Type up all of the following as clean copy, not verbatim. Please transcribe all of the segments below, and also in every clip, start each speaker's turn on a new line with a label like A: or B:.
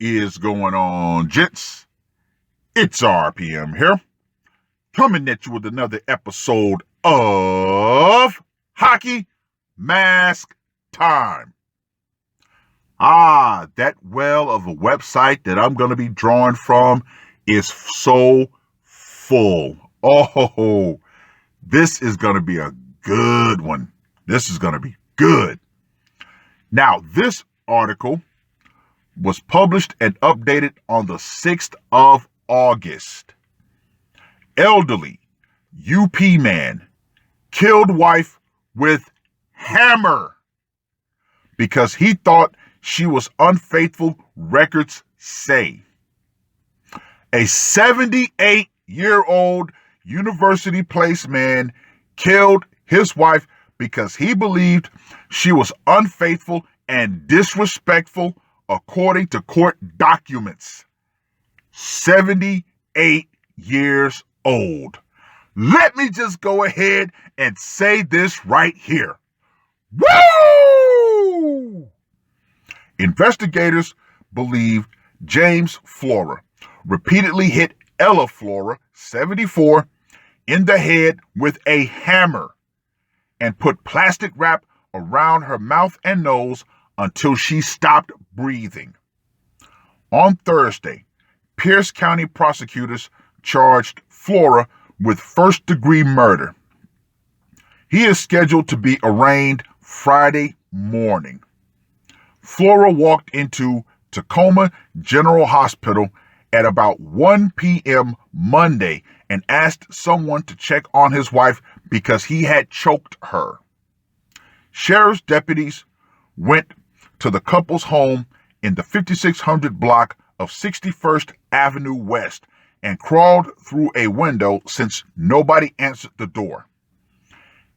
A: is going on, gents? It's RPM here, coming at you with another episode of Hockey Mask Time. That well of a website that I'm going to be drawing from is so full. Oh, this is going to be a good one. This is going to be good. Now, this article was published and updated on the 6th of August. Elderly UP man killed wife with hammer because he thought she was unfaithful, records say. A 78-year-old University Place man killed his wife because he believed she was unfaithful and disrespectful, according to court documents. 78 years old. Let me just go ahead and say this right here. Woo! Investigators believe James Flora repeatedly hit Ella Flora, 74, in the head with a hammer and put plastic wrap around her mouth and nose until she stopped breathing. On Thursday, Pierce County prosecutors charged Flora with first-degree murder. He is scheduled to be arraigned Friday morning. Flora walked into Tacoma General Hospital at about 1 p.m. Monday and asked someone to check on his wife because he had choked her. Sheriff's deputies went to the couple's home in the 5600 block of 61st Avenue West and crawled through a window since nobody answered the door.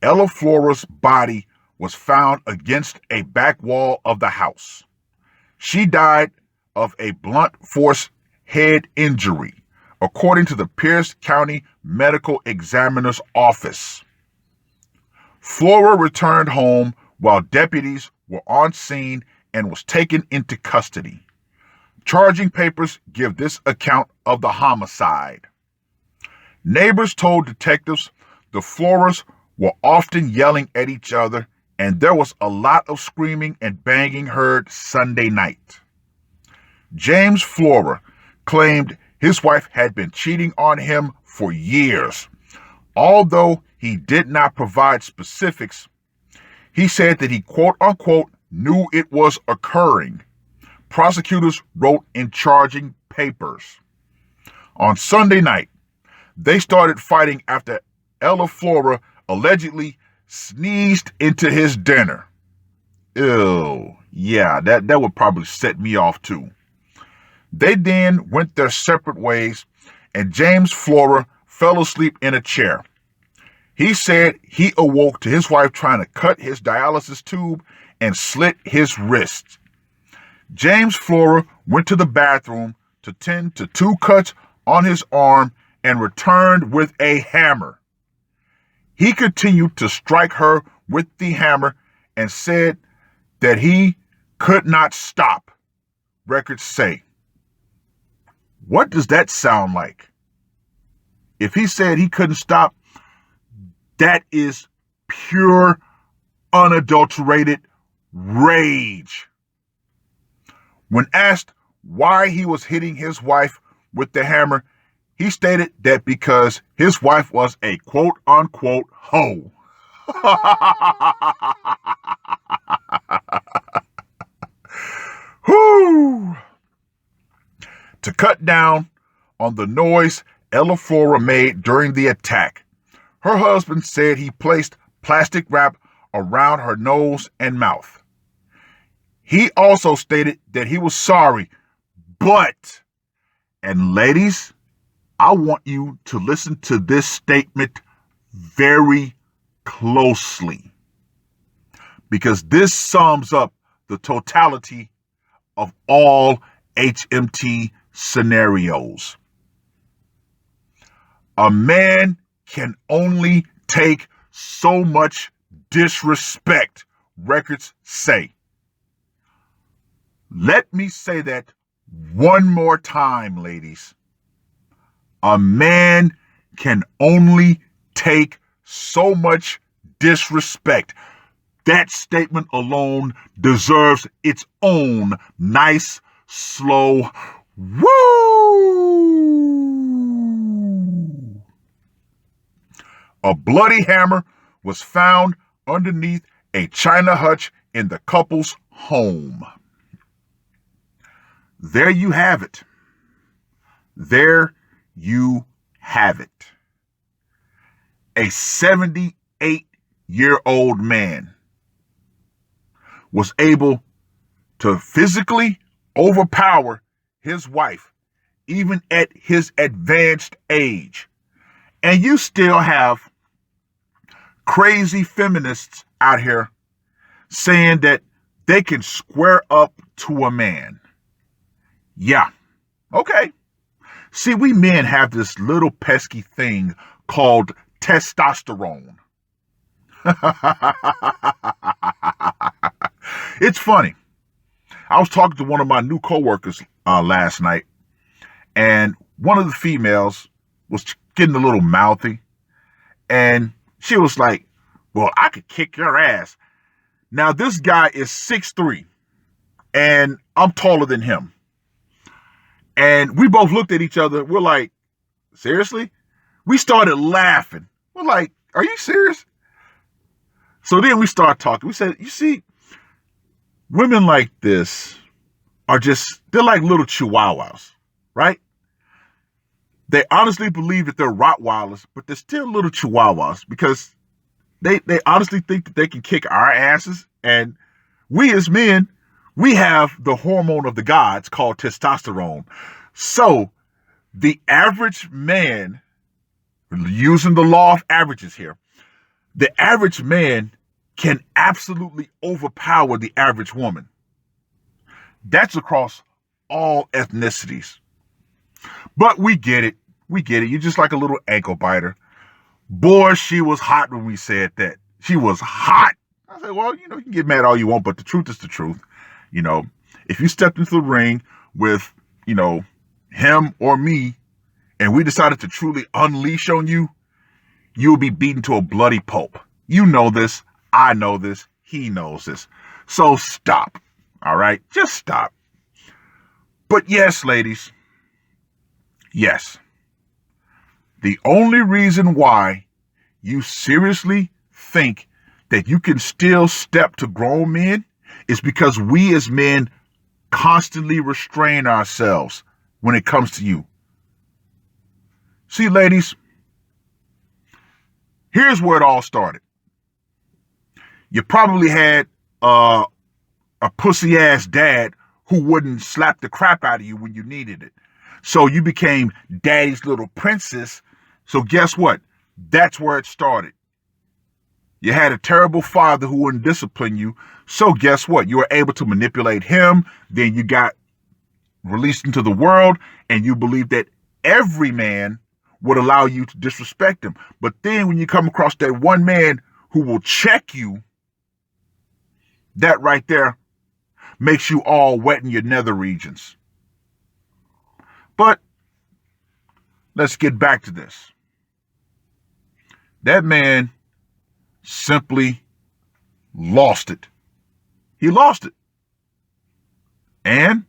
A: Ella Flora's body was found against a back wall of the house. She died of a blunt force head injury, according to the Pierce County Medical Examiner's Office. Flora returned home while deputies were on scene and was taken into custody. Charging papers give this account of the homicide. Neighbors told detectives the Floras were often yelling at each other, and there was a lot of screaming and banging heard Sunday night. James Flora claimed his wife had been cheating on him for years. Although he did not provide specifics, he said that he quote-unquote knew it was occurring. Prosecutors wrote in charging papers. On Sunday night, they started fighting after Ella Flora allegedly sneezed into his dinner. Ew, yeah, that would probably set me off too. They then went their separate ways, and James Flora fell asleep in a chair. He said he awoke to his wife trying to cut his dialysis tube and slit his wrist. James Flora went to the bathroom to tend to 2 cuts on his arm and returned with a hammer. He continued to strike her with the hammer and said that he could not stop, records say. What does that sound like? If he said he couldn't stop, that is pure, unadulterated rage. When asked why he was hitting his wife with the hammer, he stated that because his wife was a quote-unquote hoe. Whew. To cut down on the noise Ella Flora made during the attack, her husband said he placed plastic wrap around her nose and mouth. He also stated that he was sorry, but, and ladies, I want you to listen to this statement very closely, because this sums up the totality of all HMT scenarios. A man can only take so much disrespect, records say. Let me say that One more time, ladies. A man can only take so much disrespect. That statement alone deserves its own nice, slow woo. A bloody hammer was found underneath a china hutch in the couple's home. There you have it. There you have it. A 78-year-old man was able to physically overpower his wife, even at his advanced age. And you still have crazy feminists out here saying that they can square up to a man. Yeah, okay. See, we men have this little pesky thing called testosterone. It's funny. I was talking to one of my new coworkers last night, and one of the females was getting a little mouthy, and she was like, well, I could kick your ass. Now, this guy is 6'3", and I'm taller than him. And we both looked at each other. We're like, seriously? We started laughing. We're like, are you serious? So then we started talking. We said, you see, women like this they're like little chihuahuas, right? They honestly believe that they're Rottweilers, but they're still little chihuahuas because they honestly think that they can kick our asses. And we as men, we have the hormone of the gods called testosterone. So the average man, using the law of averages here, the average man can absolutely overpower the average woman. That's across all ethnicities. But we get it. We get it. You're just like a little ankle biter. Boy, she was hot when we said that. She was hot. I said, well, you can get mad all you want, but the truth is the truth. If you stepped into the ring with, him or me, and we decided to truly unleash on you, you'll be beaten to a bloody pulp. You know this. I know this. He knows this. So stop. All right? Just stop. But yes, ladies. Yes. The only reason why you seriously think that you can still step to grown men is because we as men constantly restrain ourselves when it comes to you. See, ladies, here's where it all started. You probably had a pussy ass dad who wouldn't slap the crap out of you when you needed it. So you became daddy's little princess. So guess what? That's where it started. You had a terrible father who wouldn't discipline you. So guess what? You were able to manipulate him. Then you got released into the world, and you believe that every man would allow you to disrespect him. But then when you come across that one man who will check you, that right there makes you all wet in your nether regions. But let's get back to this. That man simply lost it. He lost it. And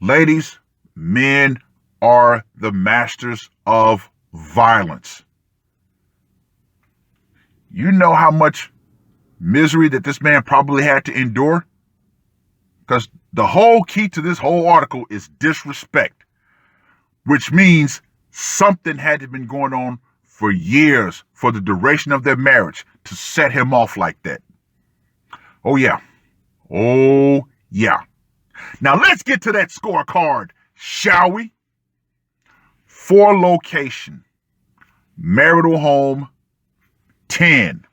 A: ladies, men are the masters of violence. You know how much misery that this man probably had to endure? Because the whole key to this whole article is disrespect, which means something had to have been going on for years, for the duration of their marriage, to set him off like that. Oh, yeah. Oh, yeah. Now let's get to that scorecard, shall we? For location, marital home, 10.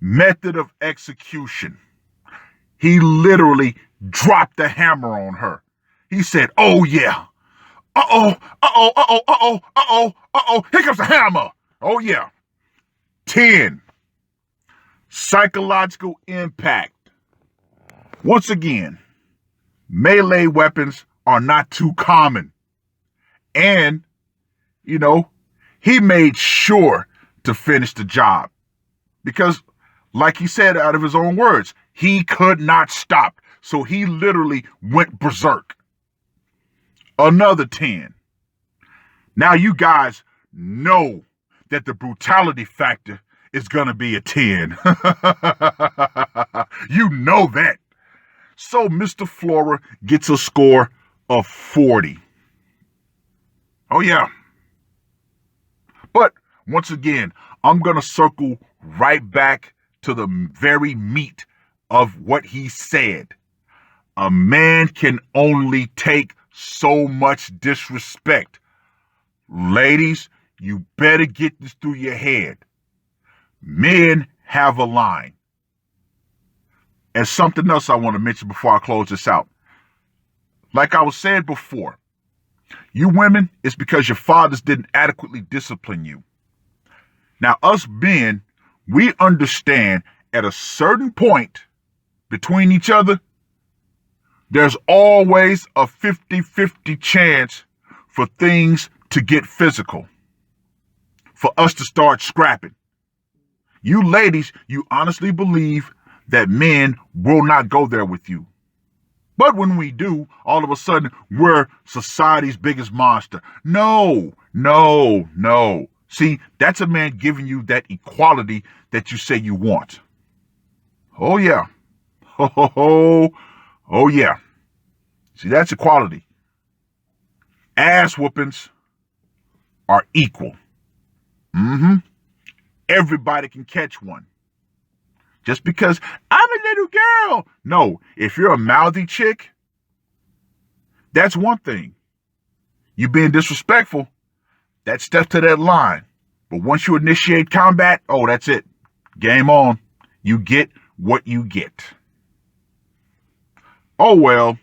A: Method of execution. He literally dropped the hammer on her. He said, oh, yeah. Uh-oh, uh-oh, uh-oh, uh-oh, uh-oh, uh-oh. Here comes the hammer. Oh, yeah. 10. Psychological impact. Once again, melee weapons are not too common. And, he made sure to finish the job. Because, like he said out of his own words, he could not stop. So he literally went berserk. Another 10. Now you guys know that the brutality factor is going to be a 10. You know that. So Mr. Flora gets a score of 40. Oh, yeah. But once again, I'm going to circle right back to the very meat of what he said. A man can only take so much disrespect. Ladies, you better get this through your head. Men have a line. And something else I want to mention before I close this out. Like I was saying before, you women, it's because your fathers didn't adequately discipline you. Now, us men, we understand at a certain point between each other, there's always a 50-50 chance for things to get physical, for us to start scrapping. You ladies, you honestly believe that men will not go there with you. But when we do, all of a sudden, we're society's biggest monster. No. See, that's a man giving you that equality that you say you want. Oh, yeah. Oh, yeah. See, that's equality. Ass whoopings are equal. Everybody can catch one. Just because I'm a little girl. No, if you're a mouthy chick, that's one thing. You being disrespectful, that steps to that line. But once you initiate combat, oh, that's it. Game on. You get what you get. Oh, well,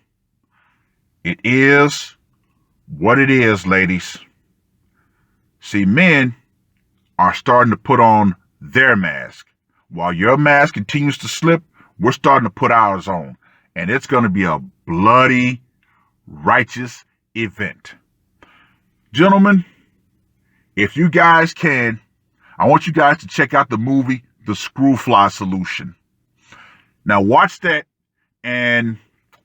A: it is what it is, ladies. See, men are starting to put on their mask. While your mask continues to slip, we're starting to put ours on. And it's going to be a bloody, righteous event. Gentlemen, if you guys can, I want you guys to check out the movie, The Screwfly Solution. Now watch that and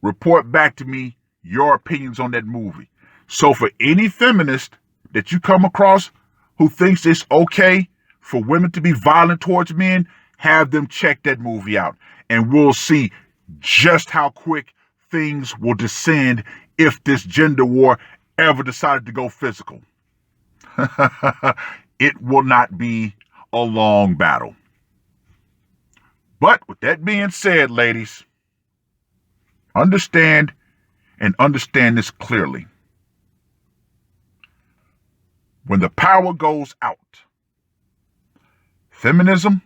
A: report back to me your opinions on that movie. So for any feminist that you come across who thinks it's okay for women to be violent towards men, have them check that movie out, and we'll see just how quick things will descend if this gender war ever decided to go physical. It will not be a long battle. But with that being said, ladies, understand this clearly. When the power goes out, feminism,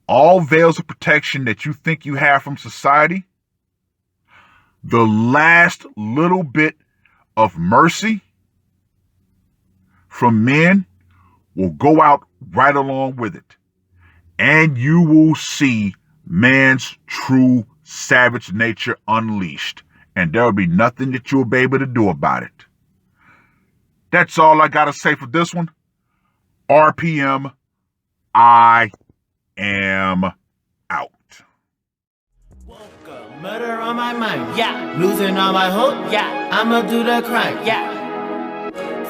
A: all veils of protection that you think you have from society, the last little bit of mercy from men will go out right along with it. And you will see man's true savage nature unleashed. And there will be nothing that you'll be able to do about it. That's all I got to say for this one. RPM, I am out.
B: Murder on my mind, yeah. Losing all my hope, yeah. I'ma do the crime, yeah.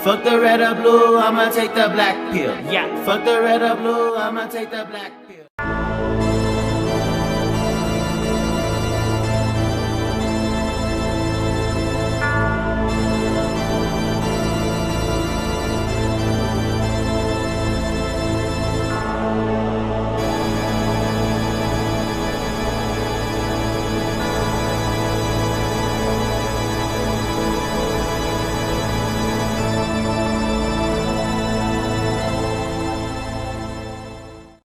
B: Fuck the red or blue, I'ma take the black pill, yeah. Fuck the red or blue, I'ma take the black pill.